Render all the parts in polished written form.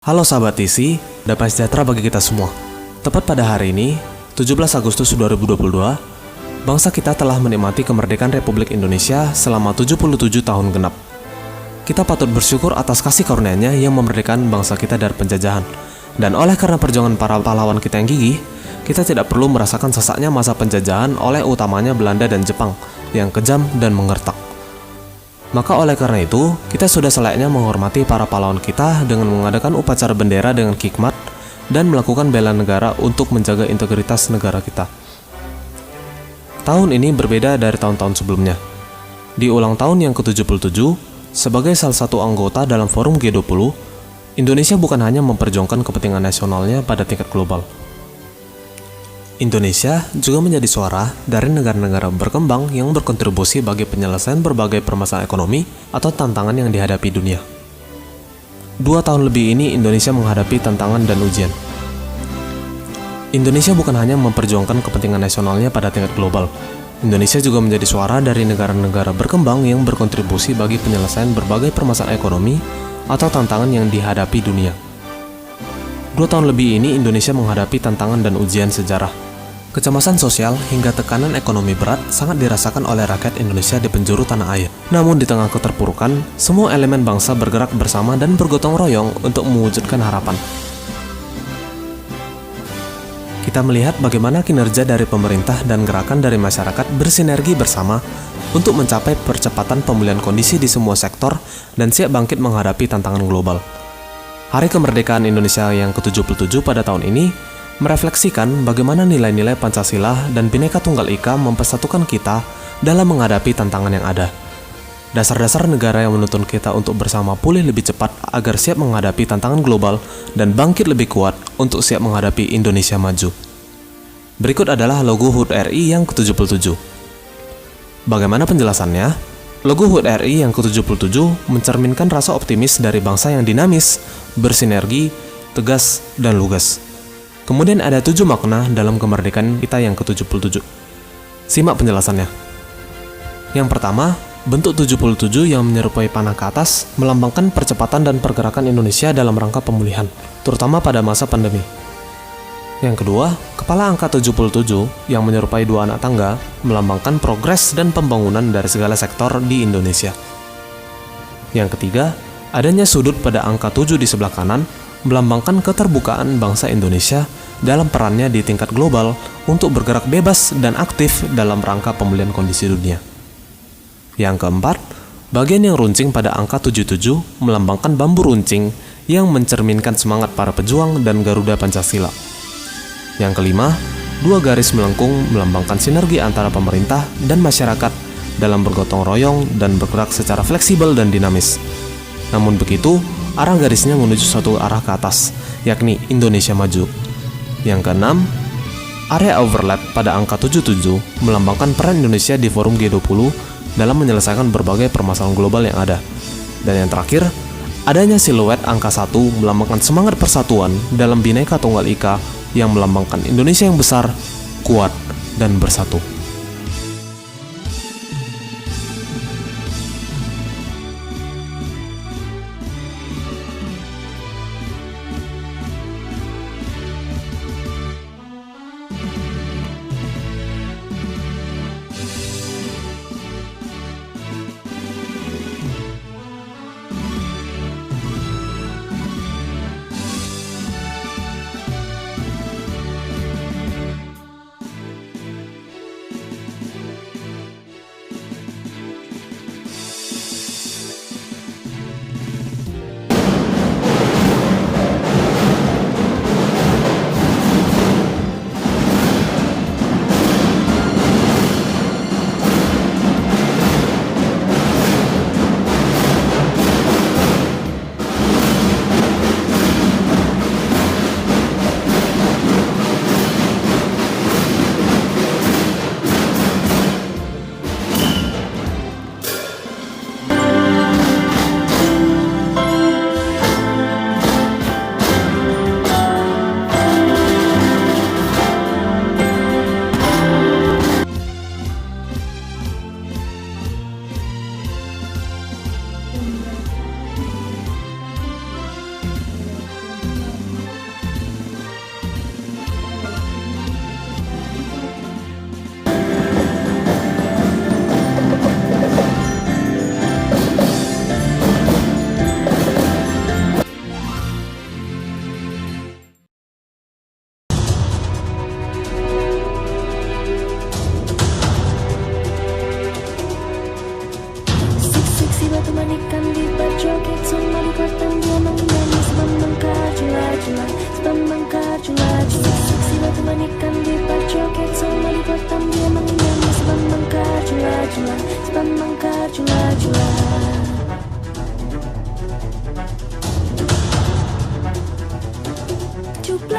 Halo sahabat TC, damai sejahtera bagi kita semua. Tepat pada hari ini, 17 Agustus 2022, bangsa kita telah menikmati kemerdekaan Republik Indonesia selama 77 tahun genap. Kita patut bersyukur atas kasih karunia-Nya yang memerdekakan bangsa kita dari penjajahan. Dan oleh karena perjuangan para pahlawan kita yang gigih, kita tidak perlu merasakan sesaknya masa penjajahan oleh utamanya Belanda dan Jepang yang kejam dan mengertak. Maka oleh karena itu, kita sudah selayaknya menghormati para pahlawan kita dengan mengadakan upacara bendera dengan hikmat dan melakukan bela negara untuk menjaga integritas negara kita. Tahun ini berbeda dari tahun-tahun sebelumnya. Di ulang tahun yang ke-77, sebagai salah satu anggota dalam forum G20, Indonesia bukan hanya memperjuangkan kepentingan nasionalnya pada tingkat global. Indonesia juga menjadi suara dari negara-negara berkembang yang berkontribusi bagi penyelesaian berbagai permasalahan ekonomi atau tantangan yang dihadapi dunia. 2 tahun lebih ini Indonesia menghadapi tantangan dan ujian. Indonesia bukan hanya memperjuangkan kepentingan nasionalnya pada tingkat global. Indonesia juga menjadi suara dari negara-negara berkembang yang berkontribusi bagi penyelesaian berbagai permasalahan ekonomi atau tantangan yang dihadapi dunia. 2 tahun lebih ini Indonesia menghadapi tantangan dan ujian sejarah. Kecemasan sosial hingga tekanan ekonomi berat sangat dirasakan oleh rakyat Indonesia di penjuru tanah air. Namun di tengah keterpurukan, semua elemen bangsa bergerak bersama dan bergotong royong untuk mewujudkan harapan. Kita melihat bagaimana kinerja dari pemerintah dan gerakan dari masyarakat bersinergi bersama untuk mencapai percepatan pemulihan kondisi di semua sektor dan siap bangkit menghadapi tantangan global. Hari kemerdekaan Indonesia yang ke-77 pada tahun ini merefleksikan bagaimana nilai-nilai Pancasila dan Bhinneka Tunggal Ika mempersatukan kita dalam menghadapi tantangan yang ada. Dasar-dasar negara yang menuntun kita untuk bersama pulih lebih cepat agar siap menghadapi tantangan global dan bangkit lebih kuat untuk siap menghadapi Indonesia maju. Berikut adalah logo HUT RI yang ke-77. Bagaimana penjelasannya? Logo HUT RI yang ke-77 mencerminkan rasa optimis dari bangsa yang dinamis, bersinergi, tegas, dan lugas. Kemudian ada 7 makna dalam kemerdekaan kita yang ke-77. Simak penjelasannya. Yang pertama, bentuk 77 yang menyerupai panah ke atas melambangkan percepatan dan pergerakan Indonesia dalam rangka pemulihan, terutama pada masa pandemi. Yang kedua, kepala angka 77 yang menyerupai 2 anak tangga melambangkan progres dan pembangunan dari segala sektor di Indonesia. Yang ketiga, adanya sudut pada angka 7 di sebelah kanan melambangkan keterbukaan bangsa Indonesia dalam perannya di tingkat global untuk bergerak bebas dan aktif dalam rangka pemulihan kondisi dunia. Yang keempat, bagian yang runcing pada angka 77 melambangkan bambu runcing yang mencerminkan semangat para pejuang dan Garuda Pancasila. Yang kelima, 2 garis melengkung melambangkan sinergi antara pemerintah dan masyarakat dalam bergotong royong dan bergerak secara fleksibel dan dinamis. Namun begitu, arah garisnya menuju suatu arah ke atas, yakni Indonesia maju. Yang keenam, area overlap pada angka 77 melambangkan peran Indonesia di forum G20 dalam menyelesaikan berbagai permasalahan global yang ada. Dan yang terakhir, adanya siluet angka 1 melambangkan semangat persatuan dalam Bhinneka Tunggal Ika yang melambangkan Indonesia yang besar, kuat, dan bersatu.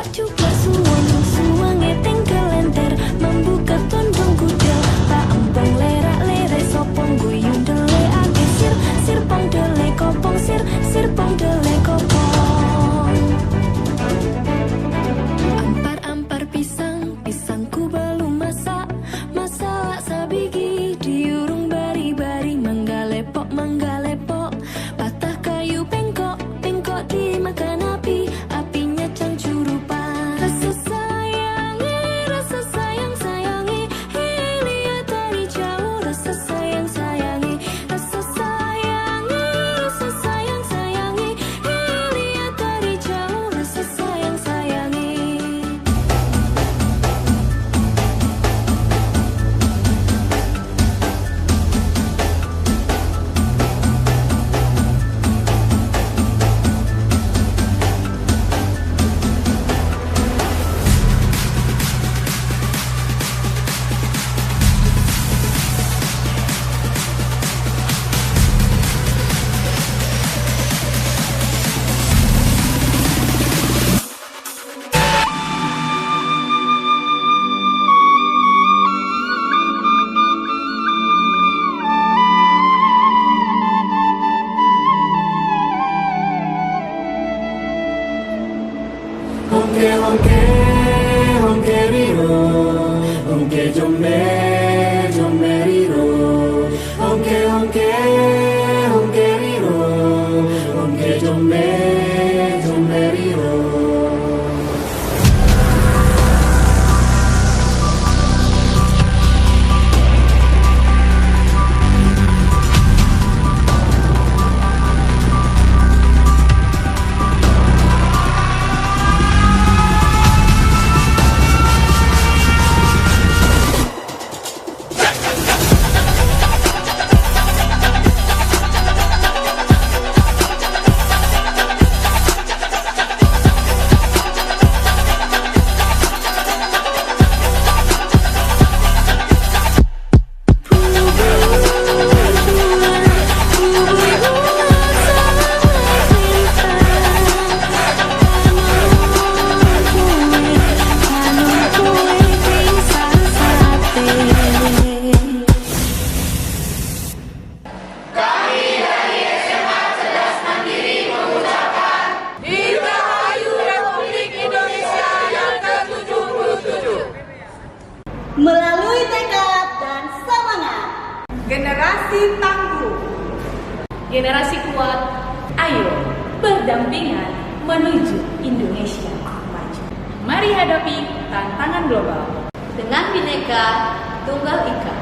Pak juga suwange tengkel lenter, membuka tondong kuda, tak empong lerak lere sopong guyung dele ake sir pong dele kopong sir pong dele kopong. Ampar pisangku belum masak sabigi diurung bari manggalepok patah kayu bengkok dimakan apinya cangcurupan. Rasa sayangi lihat dari jauh. Rasa sayangi lihat dari jauh. Rasa sayangi. Honke riro, honke jomme riro, honke riro, honke jomme riro. Melalui tekad dan semangat, generasi tangguh, generasi kuat, ayo berdampingan menuju Indonesia maju. Mari hadapi tantangan global dengan Bhinneka Tunggal Ika.